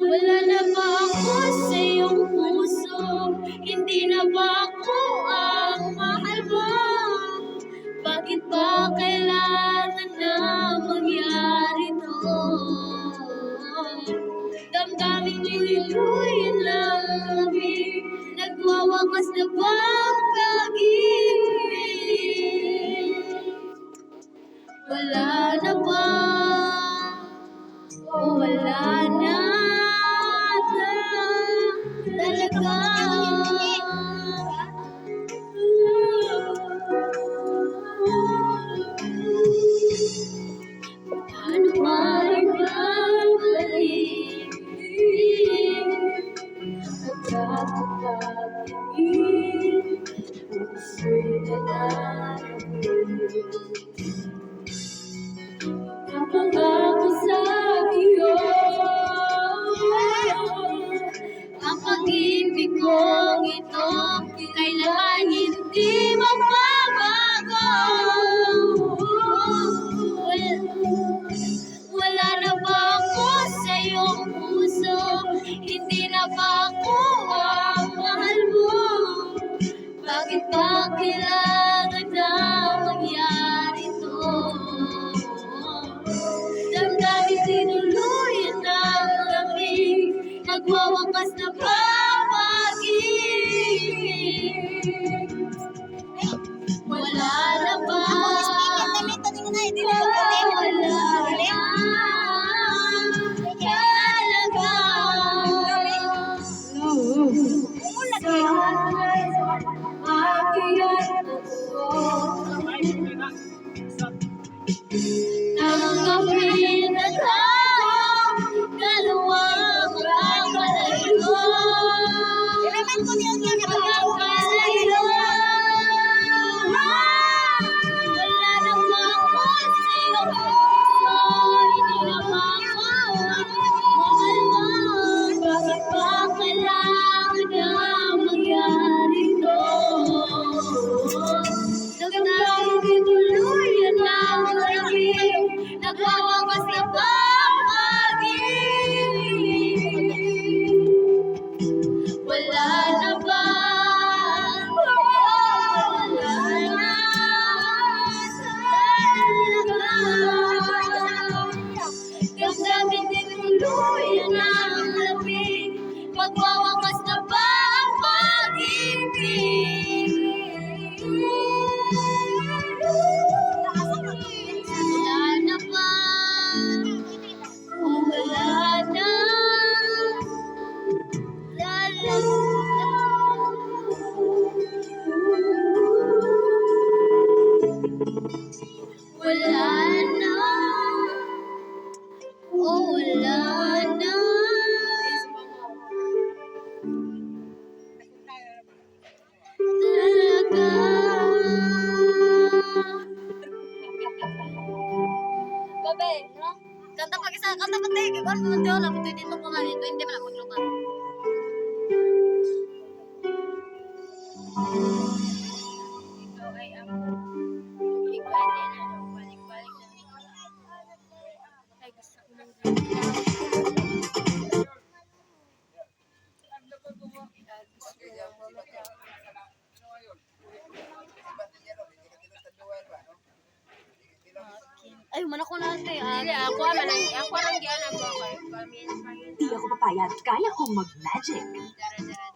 Wala na ba ako sa iyong puso? Hindi na ba ako ang mahal mo? Bakit ba kailangan na mangyari to? Damdamin nililuhin lang kami, nagwawakas na ba ang pag-ibig? Wala na ba? O wala na talaga? Paano maibabalik pagkakapag-ibig? Puso'y nananabig. Napangako sa iyo ang pag-ibig kong ito kailanman hindi magbabago. Wala na ba ako sa iyong puso? Hindi na ba ako ang mahal mo? Bakit ba kailangan na mangyari to? Damdamin tinuluyan ng lamig, nagwawakas na ba ang pag-ibig? Wala na ba? Tanggapin na tayo, dalawang magkakalayo. Magkakalayo. Wala na ba ako sa iyong puso? Hindi na ba ako mahal mo? Bakit ba kailangan na mangyari to? Damdamin tinuluyan ng lamig, nagwawakas na ba ang pag-ibig? Wala na ba? Wala na talaga. Damdamin tinuluyan ng lamig, magwawakas na ba ang pag-ibig? Wala na ba? O wala na wala na. O wala na. Talaga. Babe, no? Kanta pag isa, kanta pa tayo. Kaya parang tumunti ako lang. Ito dito ko nga dito. Hindi mo lang maglukan. Ikaw ay ang ikaw din ang balik-balik na. Ay, gusto ko ng ay, mana ko na ito. Dili, ako lang giyan ako. Di ako papayag. Kaya kong mag-magic. Dara, dara,